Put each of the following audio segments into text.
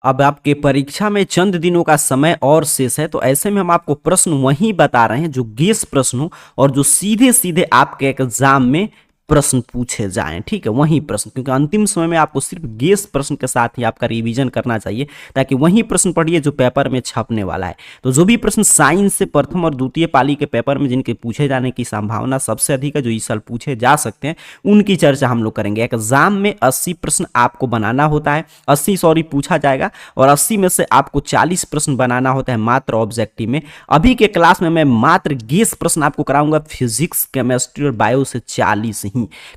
अब आपके परीक्षा में चंद दिनों का समय और शेष है, तो ऐसे में हम आपको प्रश्न वही बता रहे हैं जो गेस प्रश्न हो और जो सीधे सीधे आपके एग्जाम में प्रश्न पूछे जाएं। ठीक है, वही प्रश्न, क्योंकि अंतिम समय में आपको सिर्फ गेस प्रश्न के साथ ही आपका रिवीजन करना चाहिए, ताकि वही प्रश्न पढ़िए जो पेपर में छपने वाला है। तो जो भी प्रश्न साइंस से प्रथम और द्वितीय पाली के पेपर में जिनके पूछे जाने की संभावना सबसे अधिक है, जो इस साल पूछे जा सकते हैं, उनकी चर्चा हम लोग करेंगे। एग्जाम में 80 प्रश्न आपको बनाना होता है, 80 पूछा जाएगा, और 80 में से आपको 40 प्रश्न बनाना होता है मात्र ऑब्जेक्टिव में। अभी के क्लास में मैं मात्र गेस प्रश्न आपको कराऊंगा फिजिक्स, केमिस्ट्री और बायो से 40 ही।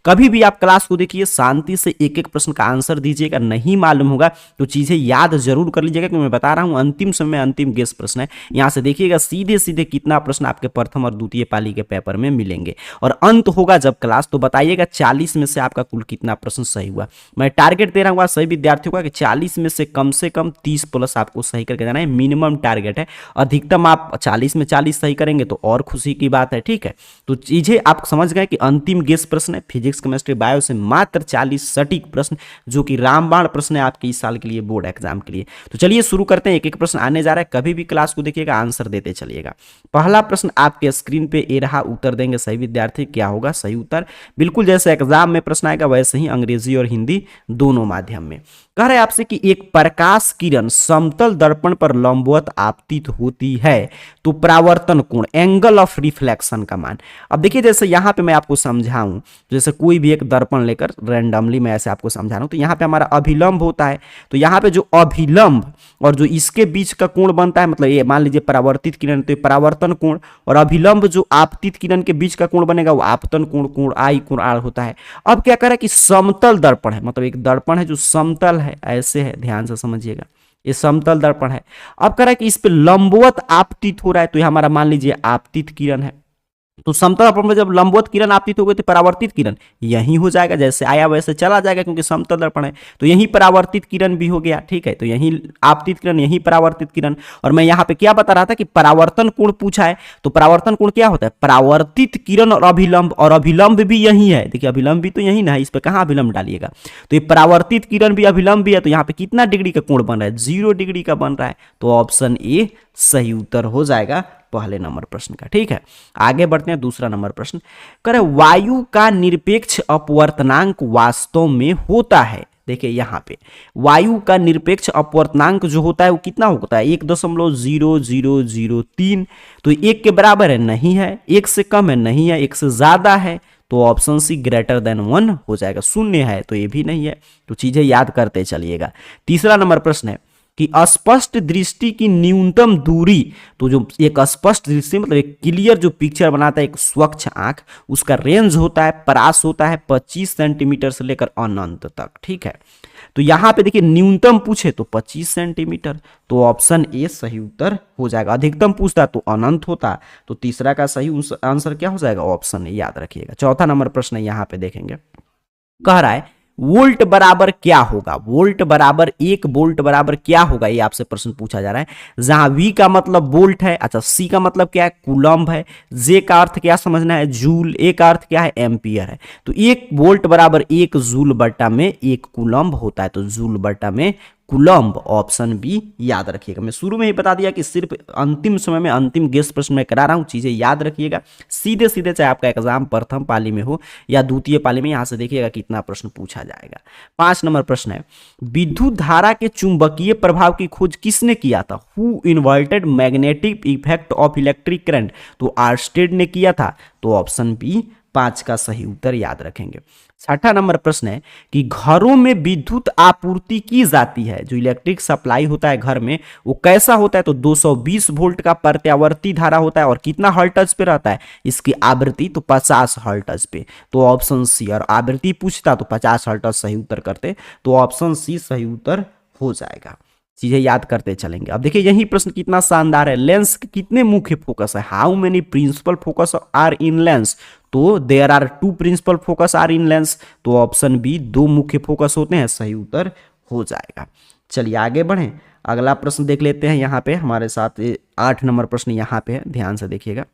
कभी भी आप क्लास को देखिए, शांति से एक एक प्रश्न का आंसर दीजिएगा। नहीं मालूम होगा तो चीजें याद जरूर कर लीजिएगा, क्योंकि मैं बता रहा हूं अंतिम समय अंतिम गेस प्रश्न है। यहां से देखिएगा सीधे सीधे कितना प्रश्न आपके प्रथम और द्वितीय पाली के पेपर में मिलेंगे, और अंत होगा जब क्लास तो बताइएगा 40 में से आपका कुल कितना प्रश्न सही हुआ। मैं टारगेट दे रहा हूँ सभी विद्यार्थियों का कि 40 में से कम 30 प्लस आपको सही करके जाना है, मिनिमम टारगेट है। अधिकतम आप 40 में 40 सही करेंगे तो और खुशी की बात है। ठीक है, तो चीजें आप समझ गए कि अंतिम गेस प्रश्न है फिजिक्स, केमिस्ट्री, बायो से मात्र 40 सटीक प्रश्न, जो कि रामबाण प्रश्न है आपके इस साल के लिए बोर्ड एग्जाम के लिए। तो चलिए शुरू करते हैं, एक एक प्रश्न आने जा रहा है, कभी भी क्लास को देखिएगा, आंसर देते चलिएगा। पहला प्रश्न आपके स्क्रीन पे ये रहा, उत्तर देंगे सही विद्यार्थी। क्या होगा सही उत्तर? बिल्कुल जैसे एग्जाम में प्रश्न आएगा वैसे ही अंग्रेजी और हिंदी दोनों माध्यम में। कह रहे आपसे कि एक प्रकाश किरण समतल दर्पण पर लंबवत आपतित होती है तो परावर्तन कोण, एंगल ऑफ रिफ्लेक्शन का मान। अब देखिए जैसे यहां पे मैं आपको समझाऊं, जैसे कोई भी एक दर्पण लेकर रैंडमली मैं ऐसे आपको समझा रहा हूं, तो यहां पे हमारा अभिलंब होता है, तो यहां पे जो अभिलंब और जो इसके बीच का कोण बनता है, मतलब ये मान लीजिए परावर्तित किरण, तो ये परावर्तन कोण, और अभिलंब जो आपतित किरण के बीच का कोण बनेगा वो आपतन कोण, कोण आई कोण आर होता है। अब क्या करें कि समतल दर्पण है, मतलब एक दर्पण है जो समतल है, ऐसे है, ध्यान से समझिएगा, ये समतल दर्पण है। अब कह रहा है कि इस पे लंबवत आपतित हो रहा है, तो ये हमारा मान लीजिए आपतित किरण है। तो समतल दर्पण में जब लंबवत किरण आपतित हो गई तो परावर्तित किरण यहीं हो जाएगा, जैसे आया वैसे चला जाएगा, क्योंकि समतल दर्पण है। तो यहीं परावर्तित किरण भी हो गया। ठीक है, तो यहीं आपतित किरण, यहीं परावर्तित किरण। और मैं यहाँ पे क्या बता रहा था कि परावर्तन कोण पूछा है, तो परावर्तन कोण क्या होता है? परावर्तित किरण और अभिलंब भी यही है। देखिए अभिलंब भी तो यही ना है, इस पर कहाँ अभिलंब डालिएगा? तो ये परावर्तित किरण भी अभिलंब भी है, तो यहाँ पे कितना डिग्री का कोण बन रहा है? 0 डिग्री का बन रहा है। तो ऑप्शन ए सही उत्तर हो जाएगा पहले नंबर प्रश्न का। ठीक है, आगे बढ़ते हैं, दूसरा नंबर प्रश्न करे वायु का निरपेक्ष अपवर्तनांक वास्तव में होता है। देखिए यहां पे वायु का निरपेक्ष अपवर्तनांक जो होता है वो कितना होता है? 1.0003। तो 1 के बराबर है? नहीं है। 1 से कम है? नहीं है। 1 से ज्यादा है? तो ऑप्शन सी ग्रेटर देन 1 हो जाएगा। 0 है तो ये भी नहीं है। तो चीजें याद करते चलिएगा। तीसरा नंबर प्रश्न है कि अस्पष्ट दृष्टि की न्यूनतम दूरी, तो जो एक अस्पष्ट दृष्टि मतलब एक क्लियर जो पिक्चर बनाता है एक स्वच्छ आंख, उसका रेंज होता है, परास होता है 25 सेंटीमीटर से लेकर अनंत तक। ठीक है, तो यहां पे देखिए न्यूनतम पूछे तो 25 सेंटीमीटर, तो ऑप्शन ए सही उत्तर हो जाएगा। अधिकतम पूछता तो अनंत होता, तो तीसरा का सही आंसर क्या हो जाएगा? ऑप्शन ए, याद रखिएगा। चौथा नंबर प्रश्न यहां पे देखेंगे, कह रहा है वोल्ट बराबर क्या होगा? वोल्ट बराबर 1 वोल्ट बराबर क्या होगा, ये आपसे प्रश्न पूछा जा रहा है। जहां V का मतलब वोल्ट है, अच्छा C का मतलब क्या है? कूलम्ब है। J का अर्थ क्या समझना है? जूल। A का अर्थ क्या है? एम्पियर है। तो 1 वोल्ट बराबर 1 जूल बटा में 1 कूलम्ब होता है, तो जूल बटा में कूलम्ब, ऑप्शन बी याद रखिएगा। मैं शुरू में ही बता दिया कि सिर्फ अंतिम समय में अंतिम गेस प्रश्न मैं करा रहा हूं, चीजें याद रखिएगा। सीधे सीधे चाहे आपका एग्जाम प्रथम पाली में हो या द्वितीय पाली में, यहां से देखिएगा कितना प्रश्न पूछा जाएगा। 5 नंबर प्रश्न है, विद्युत धारा के चुंबकीय प्रभाव की खोज किसने किया था? Who inverted magnetic effect of electric current? तो आर्स्टेड ने किया था, तो ऑप्शन बी 5 का सही उत्तर याद रखेंगे। 6ठा नंबर प्रश्न है कि घरों में विद्युत आपूर्ति की जाती है, जो इलेक्ट्रिक सप्लाई होता है घर में वो कैसा होता है? तो 220 वोल्ट का प्रत्यावर्ती धारा होता है, और कितना हर्ट्ज पे रहता है इसकी आवृत्ति? तो 50 हर्ट्ज पे, तो ऑप्शन सी। और आवृत्ति पूछता तो 50 हर्ट्ज सही उत्तर करते, तो ऑप्शन सी सही उत्तर हो जाएगा। चीजें याद करते चलेंगे। अब देखिए यही प्रश्न कितना शानदार है, लेंस के कितने मुख्य फोकस है? How many principal focus are in lens? तो there are 2 principal focus are in lens, तो ऑप्शन बी 2 मुख्य फोकस होते हैं, सही उत्तर हो जाएगा। चलिए आगे बढ़ें, अगला प्रश्न देख लेते हैं। यहाँ पे हमारे साथ 8 नंबर प्रश्न यहाँ पे है, ध्यान से देखिएगा।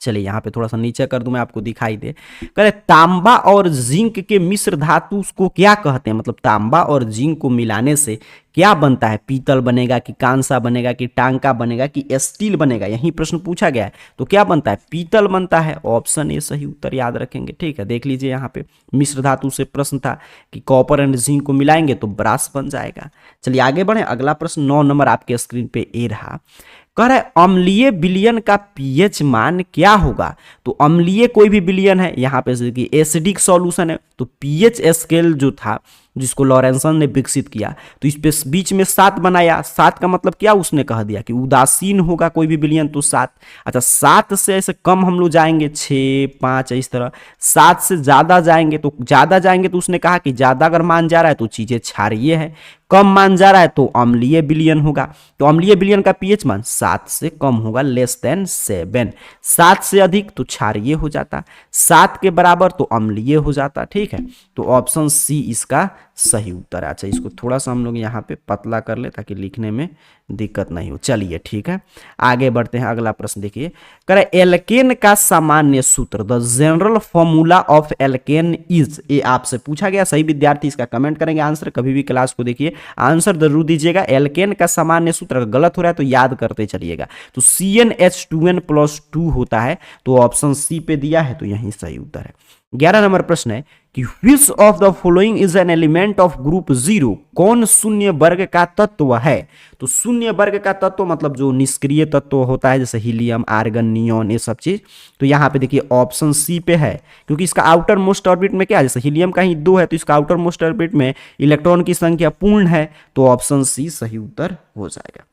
चलिए यहाँ पे थोड़ा सा नीचे कर दूं, मैं आपको दिखाई दे। कह तांबा और जिंक के मिश्र धातु को क्या कहते हैं? मतलब तांबा और जिंक को मिलाने से क्या बनता है, पीतल बनेगा कि कांसा बनेगा कि टांका बनेगा कि स्टील बनेगा, यही प्रश्न पूछा गया है। तो क्या बनता है, पीतल बनता है। ऑप्शन ए सही उत्तर याद रखेंगे। ठीक है, देख लीजिए यहाँ पे मिश्र धातु से प्रश्न था कि कॉपर एंड जिंक को मिलाएंगे तो ब्रास बन जाएगा। चलिए आगे बढ़े, अगला प्रश्न 9 नंबर आपके स्क्रीन पे ए रहा। कह रहा है अम्लीय विलयन का पीएच मान क्या होगा। तो अम्लीय कोई भी विलयन है, यहाँ पे देखिए एसिडिक सॉल्यूशन है, तो पीएच स्केल जो था जिसको लॉरेंसन ने विकसित किया, तो इस पे बीच में 7 बनाया। 7 का मतलब क्या उसने कह दिया कि उदासीन होगा कोई भी विलयन तो 7। अच्छा 7 से ऐसे कम हम लोग जाएंगे 6 5 इस तरह, 7 से ज्यादा जाएंगे तो उसने कहा कि ज्यादा अगर मान जा रहा है तो चीजें क्षारीय है, कम मान जा रहा है तो अम्लीय विलयन होगा। तो अम्लीय विलयन का पीएच मान 7 से कम होगा, लेस देन 7। 7 से अधिक तो क्षारीय हो जाता, 7 के बराबर तो अम्लीय हो जाता। ठीक है, तो ऑप्शन सी इसका सही उत्तर है। अच्छा इसको थोड़ा सा हम लोग यहाँ पे पतला कर ले ताकि लिखने में दिक्कत नहीं हो। चलिए ठीक है, आगे बढ़ते हैं। अगला प्रश्न देखिए, कह रहे एल्केन का सामान्य सूत्र, the general formula of alkene is. ये आपसे पूछा गया, सही विद्यार्थी इसका कमेंट करेंगे आंसर। कभी भी क्लास को देखिए आंसर जरूर दीजिएगा। एल्केन का सामान्य सूत्र अगर गलत हो रहा है तो याद करते चलिएगा। तो CnH2n+2 होता है, तो ऑप्शन सी पे दिया है, तो यही सही उत्तर है। 11 नंबर प्रश्न है कि which of the following is an element of group 0। कौन शून्य वर्ग का तत्व है। तो शून्य वर्ग का तत्व मतलब जो निष्क्रिय तत्व होता है, जैसे हीलियम, आर्गन, नियोन, ये सब चीज। तो यहाँ पे देखिए ऑप्शन सी पे है, क्योंकि इसका आउटर मोस्ट ऑर्बिट में क्या है, जैसे हीलियम का ही 2 है तो इसका आउटर मोस्ट ऑर्बिट में इलेक्ट्रॉन की संख्या पूर्ण है, तो ऑप्शन सी सही उत्तर हो जाएगा।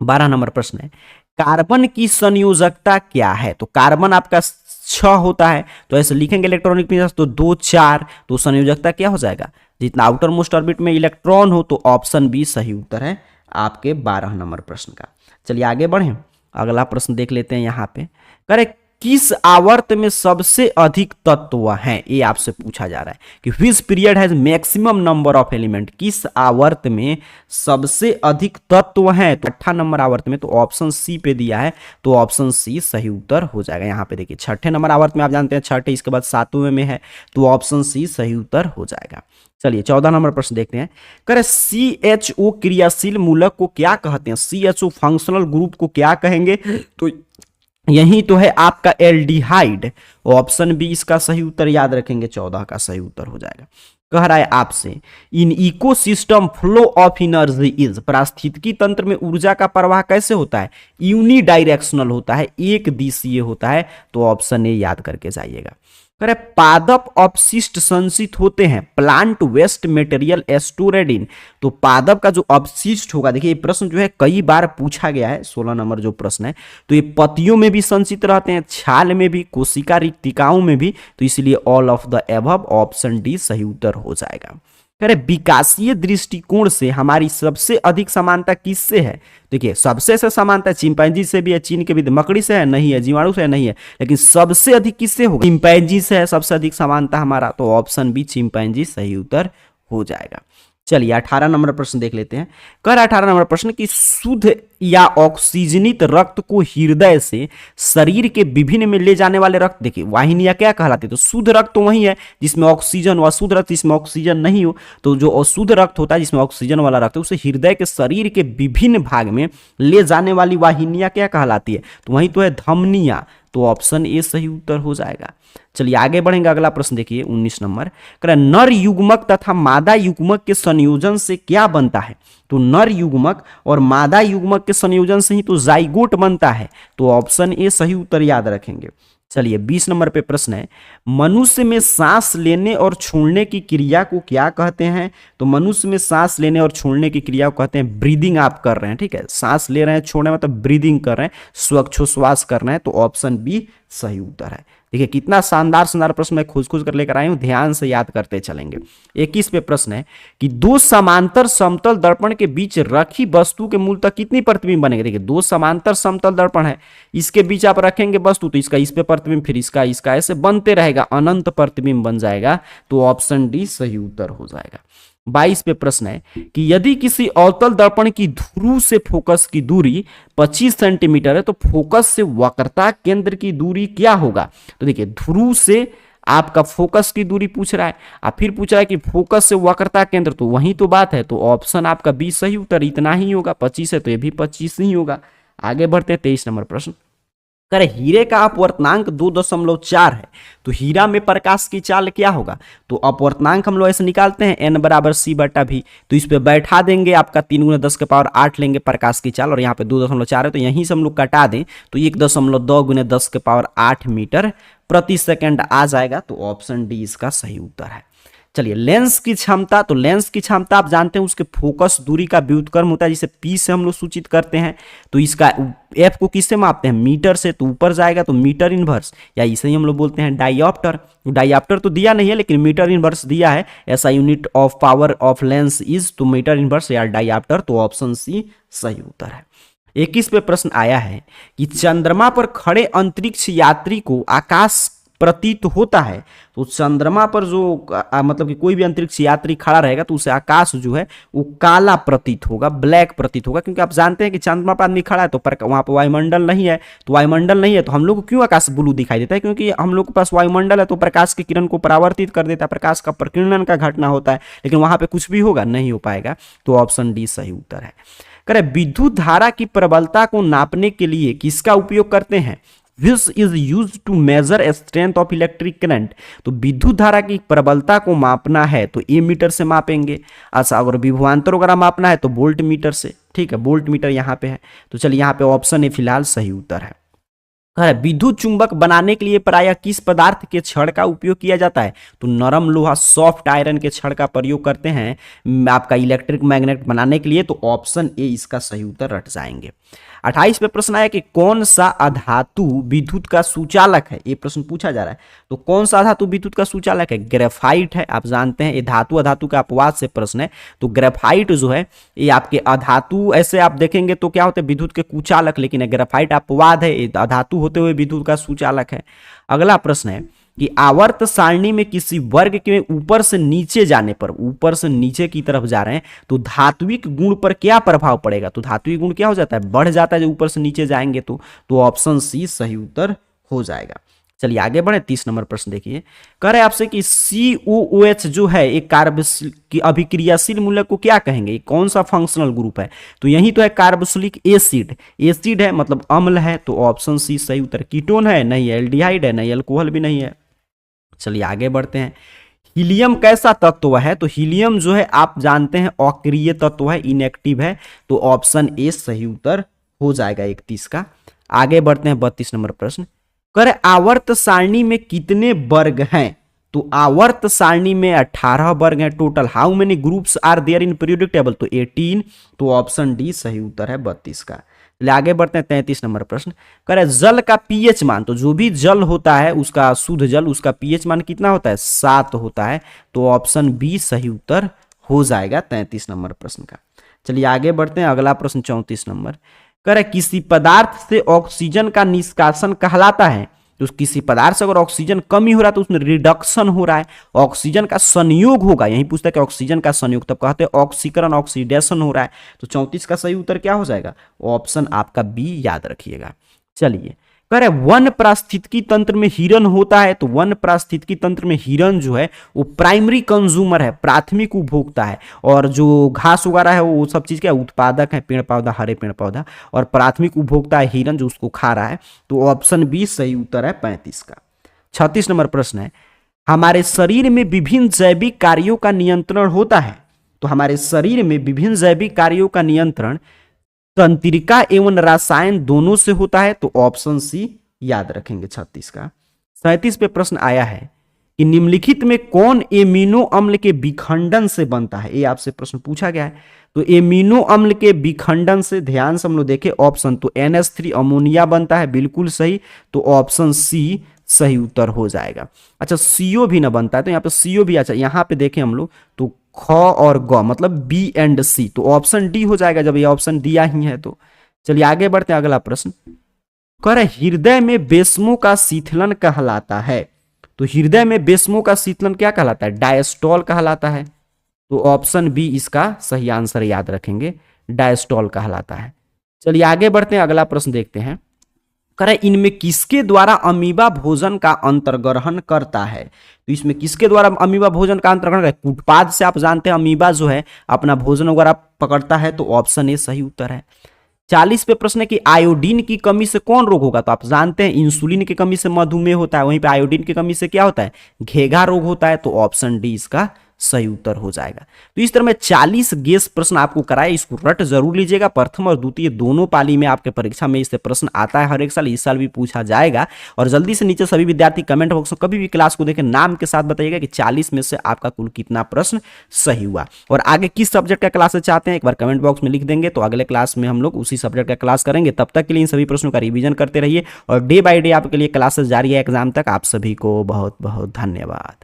12 नंबर प्रश्न है, कार्बन की संयोजकता क्या है। तो कार्बन आपका 6 होता है, तो ऐसे लिखेंगे इलेक्ट्रॉनिक तो 2 4, तो संयोजकता क्या हो जाएगा, जितना आउटर मोस्ट ऑर्बिट में इलेक्ट्रॉन हो। तो ऑप्शन बी सही उत्तर है आपके 12 नंबर प्रश्न का। चलिए आगे बढ़े, अगला प्रश्न देख लेते हैं। यहाँ पे करे किस आवर्त में सबसे अधिक तत्व हैं, ये आपसे पूछा जा रहा है कि which period has maximum number of element. किस आवर्त में सबसे अधिक तत्व हैं, तो 8 नंबर आवर्त में, तो ऑप्शन सी पे दिया है, तो ऑप्शन सी सही उत्तर हो जाएगा। यहाँ पे देखिए 6ठे नंबर आवर्त में आप जानते हैं 6ठे, इसके बाद 7वें में है, तो ऑप्शन सी सही उत्तर हो जाएगा। चलिए 14 नंबर प्रश्न देखते हैं। करे CHO क्रियाशील मूलक को क्या कहते हैं, CHO फंक्शनल ग्रुप को क्या कहेंगे। तो यही तो है आपका एल्डिहाइड। ऑप्शन बी इसका सही उत्तर याद रखेंगे, 14 का सही उत्तर हो जाएगा। कह रहा है आपसे in ecosystem flow of energy is. पारिस्थितिकी तंत्र में ऊर्जा का प्रवाह कैसे होता है, यूनिडायरेक्शनल होता है, एक दिशीय होता है, तो ऑप्शन ए याद करके जाइएगा। कह रहे पादप अपशिष्ट संचित होते हैं, प्लांट वेस्ट मटेरियल स्टोरेड इन। तो पादप का जो अपशिष्ट होगा, देखिए ये प्रश्न जो है कई बार पूछा गया है, 16 नंबर जो प्रश्न है, तो ये पत्तियों में भी संचित रहते हैं, छाल में भी, कोशिका रिक्तिकाओं में भी, तो इसलिए all of the above, option D सही उत्तर हो जाएगा। कह रहे विकासीय दृष्टिकोण से हमारी सबसे अधिक समानता किससे है। देखिए सबसे से समानता चिंपैंजी से भी है, चीन के भी, मकड़ी से है नहीं है, जीवाणु से है नहीं है, लेकिन सबसे अधिक किससे होगा, चिंपैंजी से है सबसे अधिक समानता हमारा, तो ऑप्शन बी चिंपैंजी सही उत्तर हो जाएगा। चलिए 18 नंबर प्रश्न देख लेते हैं। कर 18 नंबर प्रश्न कि शुद्ध या ऑक्सीजनित रक्त को हृदय से शरीर के विभिन्न में ले जाने वाले रक्त, देखिए वाहिनियां क्या कहलाती है। तो शुद्ध रक्त तो वही है जिसमें ऑक्सीजन, व अशुद्ध रक्त जिसमें ऑक्सीजन नहीं हो। तो जो अशुद्ध रक्त होता है जिसमें ऑक्सीजन वाला रक्त है, उसे हृदय के शरीर के विभिन्न भाग में ले जाने वाली वाहिनियां क्या कहलाती है, तो वही तो है धमनियां, तो ऑप्शन ए सही उत्तर हो जाएगा। चलिए आगे बढ़ेंगे, अगला प्रश्न देखिए 19 नंबर। नर युग्मक तथा मादा युग्मक के संयोजन से क्या बनता है। तो नर युग्मक और मादा युग्मक के संयोजन से ही तो जाइगोट बनता है, तो ऑप्शन ए सही उत्तर याद रखेंगे। चलिए 20 नंबर पे प्रश्न है, मनुष्य में सांस लेने और छोड़ने की क्रिया को क्या कहते हैं। तो मनुष्य में सांस लेने और छोड़ने की क्रिया को कहते हैं ब्रीदिंग। आप कर रहे हैं, ठीक है, सांस ले रहे हैं, छोड़ने मतलब ब्रीदिंग कर रहे हैं, श्वासोच्छ्वास करना है, तो ऑप्शन बी सही उत्तर है। देखिए कितना शानदार शानदार प्रश्न मैं खोज खोज कर लेकर आई हूं, ध्यान से याद करते चलेंगे। 21 पे प्रश्न है कि दो समांतर समतल दर्पण के बीच रखी वस्तु के मूलतः कितनी प्रतिबिंब बनेंगे। देखिए दो समांतर समतल दर्पण है, इसके बीच आप रखेंगे वस्तु, तो इसका इस पे प्रतिबिंब, फिर इसका ऐसे बनते रहेगा, अनंत प्रतिबिंब बन जाएगा, तो ऑप्शन डी सही उत्तर हो जाएगा। 22 पे प्रश्न है कि यदि किसी अवतल दर्पण की ध्रुव से फोकस की दूरी 25 सेंटीमीटर है, तो फोकस से वक्रता केंद्र की दूरी क्या होगा। तो देखिए ध्रुव से आपका फोकस की दूरी पूछ रहा है, और फिर पूछ रहा है कि फोकस से वक्रता केंद्र, तो वही तो बात है। तो ऑप्शन आपका बी सही उत्तर इतना ही होगा, 25 है तो ये भी 25 ही होगा। आगे बढ़ते हैं 23 नंबर प्रश्न। करे हीरे का अपवर्तनांक 2.4 है, तो हीरा में प्रकाश की चाल क्या होगा? तो अपवर्तनांक हम लोग ऐसे निकालते हैं n बराबर c बटा भी, तो इस पे बैठा देंगे, आपका 3 गुना 10 के पावर 8 लेंगे प्रकाश की चाल, और यहाँ पे 2.4 है तो यहीं से हम लोग कटा दें तो 1.2 गुने 10 के पावर 8 मीटर प्रति सेकंड आ जाएगा। तो ऑप्शन डी इसका सही उत्तर है। चलिए लेंस की क्षमता, तो लेंस की क्षमता आप जानते हैं उसके फोकस दूरी का व्युत्क्रम होता है, जिसे पी से हम लोग सूचित करते हैं। तो इसका एफ को किससे मापते हैं? मीटर से, तो ऊपर जाएगा तो मीटर इनवर्स, या इसे ही हम लोग बोलते हैं डाइऑप्टर। डाइऑप्टर तो दिया नहीं है लेकिन मीटर इनवर्स दिया है, ऐसा unit of power of lens is, तो मीटर इनवर्स या डाइऑप्टर, तो ऑप्शन सी सही उत्तर है। 21 पे प्रश्न आया है कि चंद्रमा पर खड़े अंतरिक्ष यात्री को आकाश प्रतीत होता है। तो चंद्रमा पर जो मतलब कि कोई भी अंतरिक्ष यात्री खड़ा रहेगा तो उसे आकाश जो है वो काला प्रतीत होगा, ब्लैक प्रतीत होगा, क्योंकि आप जानते हैं कि चंद्रमा पर आदमी खड़ा है तो वहां पर वायुमंडल नहीं है, तो वायुमंडल नहीं है तो हम लोग को क्यों आकाश ब्लू दिखाई देता है? क्योंकि हम लोग के पास वायुमंडल है तो प्रकाश की किरण को परावर्तित कर देता है, प्रकाश का प्रकीर्णन का घटना होता है, लेकिन वहां पर कुछ भी होगा नहीं हो पाएगा। तो ऑप्शन डी सही उत्तर है। करे विद्युत धारा की प्रबलता को नापने के लिए किसका उपयोग करते हैं? This is used to measure strength of electric current। तो विद्युत धारा की प्रबलता को मापना है तो ए मीटर से मापेंगे। अच्छा, अगर विभवांतर वगैरह मापना है तो वोल्ट मीटर से, ठीक है, वोल्ट मीटर यहाँ पे है। तो चलिए यहाँ पे ऑप्शन ए फिलहाल सही उत्तर है। विद्युत चुंबक बनाने के लिए प्रायः किस पदार्थ के छड़ का उपयोग किया जाता है? तो नरम लोहा, सॉफ्ट आयरन के छड़ का प्रयोग करते हैं आपका इलेक्ट्रिक मैग्नेट बनाने के लिए। तो ऑप्शन ए इसका सही उत्तर रट जाएंगे। 28 पे प्रश्न आया कि कौन सा अधातु विद्युत का सुचालक है? ये प्रश्न पूछा जा रहा है। तो कौन सा अधातु विद्युत का सुचालक है? ग्रेफाइट है। आप जानते हैं ये धातु अधातु का अपवाद से प्रश्न है, तो ग्रेफाइट जो है ये आपके अधातु, ऐसे आप देखेंगे तो क्या होते हैं विद्युत के कुचालक, लेकिन ग्रेफाइट अपवाद है, ये अधातु होते हुए विद्युत का सुचालक है। अगला प्रश्न है कि आवर्त सारणी में किसी वर्ग के ऊपर से नीचे जाने पर, ऊपर से नीचे की तरफ जा रहे हैं तो धात्विक गुण पर क्या प्रभाव पड़ेगा? तो धात्विक गुण क्या हो जाता है? बढ़ जाता है जब ऊपर से नीचे जाएंगे तो ऑप्शन सी सही उत्तर हो जाएगा। चलिए आगे बढ़े। 30 नंबर प्रश्न देखिए, कह रहे आपसे कि COOH जो है एक कार्बोक्सिल की अभिक्रियाशील मूलक को क्या कहेंगे? कौन सा फंक्शनल ग्रुप है? तो यही तो है कार्बोक्सिलिक एसिड। एसिड है मतलब अम्ल है, तो ऑप्शन सी सही उत्तर। कीटोन है नहीं, एल्डिहाइड है नहीं, अल्कोहल भी नहीं है। चलिए आगे बढ़ते हैं। हीलियम कैसा तत्व है? तो हीलियम जो है आप जानते हैं अक्रिय तत्व है, इनएक्टिव है, तो ऑप्शन ए सही उत्तर हो जाएगा 31 का। आगे बढ़ते हैं 32 नंबर प्रश्न। कर आवर्त सारणी में कितने वर्ग हैं? तो आवर्त सारणी में 18 वर्ग हैं total. How many groups are there in periodic table? तो 18, तो ऑप्शन डी सही उत्तर है 32 का। आगे बढ़ते हैं 33 नंबर प्रश्न। कह रहे जल का पीएच मान, तो जो भी जल होता है उसका शुद्ध जल, उसका पीएच मान कितना होता है? 7 होता है, तो ऑप्शन बी सही उत्तर हो जाएगा 33 नंबर प्रश्न का। चलिए आगे बढ़ते हैं। अगला प्रश्न 34 नंबर। कह रहे किसी पदार्थ से ऑक्सीजन का निष्कासन कहलाता है। तो किसी पदार्थ से अगर ऑक्सीजन कमी हो रहा है तो उसमें रिडक्शन हो रहा है, ऑक्सीजन का संयोग होगा, यही पूछता है कि ऑक्सीजन का संयोग, तब कहते हैं ऑक्सीकरण, ऑक्सीडेशन हो रहा है। तो 34 का सही उत्तर क्या हो जाएगा? ऑप्शन आपका बी याद रखिएगा। चलिए कह रहे वन पारिस्थितिकी तंत्र में हिरन होता है। तो वन पारिस्थितिकी तंत्र में हिरन जो है वो प्राइमरी कंज्यूमर है, प्राथमिक उपभोक्ता है, और जो घास उगा रहा है वो सब चीज क्या उत्पादक है, पेड़ पौधा, हरे पेड़ पौधा, और प्राथमिक उपभोक्ता है हिरन जो उसको खा रहा है। तो ऑप्शन बी सही उत्तर है 35 का। 36 नंबर प्रश्न है, हमारे शरीर में विभिन्न जैविक कार्यों का नियंत्रण होता है। तो हमारे शरीर में विभिन्न जैविक कार्यों का नियंत्रण तंत्रिका एवं रसायन दोनों से होता है। तो ऑप्शन सी याद रखेंगे 36 का। 37 पे प्रश्न आया है कि निम्नलिखित में कौन एमिनो अम्ल के विखंडन से बनता है? ये आपसे प्रश्न पूछा गया है। तो एमिनो अम्ल के विखंडन से, ध्यान से हम लोग देखें ऑप्शन, तो NH3 अमोनिया बनता है, बिल्कुल सही, तो ऑप्शन सी सही उत्तर हो जाएगा। अच्छा CO भी ना बनता है, तो यहाँ पे CO भी, अच्छा यहाँ पे देखें हम लोग तो ख और ग मतलब B एंड C, तो ऑप्शन डी हो जाएगा जब ये ऑप्शन दिया ही है। तो चलिए आगे बढ़ते हैं। अगला प्रश्न कर हृदय में बेस्मों का शीतलन कहलाता है। तो हृदय में बेस्मों का शीतलन क्या कहलाता है? डायस्टॉल कहलाता है। तो ऑप्शन बी इसका सही आंसर याद रखेंगे, डायस्टॉल कहलाता है। चलिए आगे बढ़ते हैं। अगला प्रश्न देखते हैं। करें इनमें किसके द्वारा अमीबा भोजन का अंतर्ग्रहण करता है। तो इसमें किसके द्वारा अमीबा भोजन का अंतर्ग्रहण करता है? कूटपाद से आप जानते हैं अमीबा जो है अपना भोजन वगैरह पकड़ता है, तो ऑप्शन ए सही उत्तर है। 40 पे प्रश्न है कि आयोडीन की कमी से कौन रोग होगा। तो आप जानते हैं इंसुलिन की कमी से मधुमेह होता है, वहीं पे आयोडीन की कमी से क्या होता है? घेघा रोग होता है। तो ऑप्शन डी इसका सही उत्तर हो जाएगा। तो इस तरह में 40 गेस प्रश्न आपको कराए, इसको रट जरूर लीजिएगा। प्रथम और द्वितीय दोनों पाली में आपके परीक्षा में इससे प्रश्न आता है हर एक साल, इस साल भी पूछा जाएगा। और जल्दी से नीचे सभी विद्यार्थी कमेंट बॉक्स में कभी भी क्लास को देखें नाम के साथ बताइएगा कि 40 में से आपका कुल कितना प्रश्न सही हुआ। और आगे किस सब्जेक्ट का क्लास चाहते हैं एक बार कमेंट बॉक्स में लिख देंगे, तो अगले क्लास में हम लोग उसी सब्जेक्ट का क्लास करेंगे। तब तक के लिए इन सभी प्रश्नों का रिवीजन करते रहिए और डे बाय डे आपके लिए क्लासेस जारी है एग्जाम तक। आप सभी को बहुत बहुत धन्यवाद।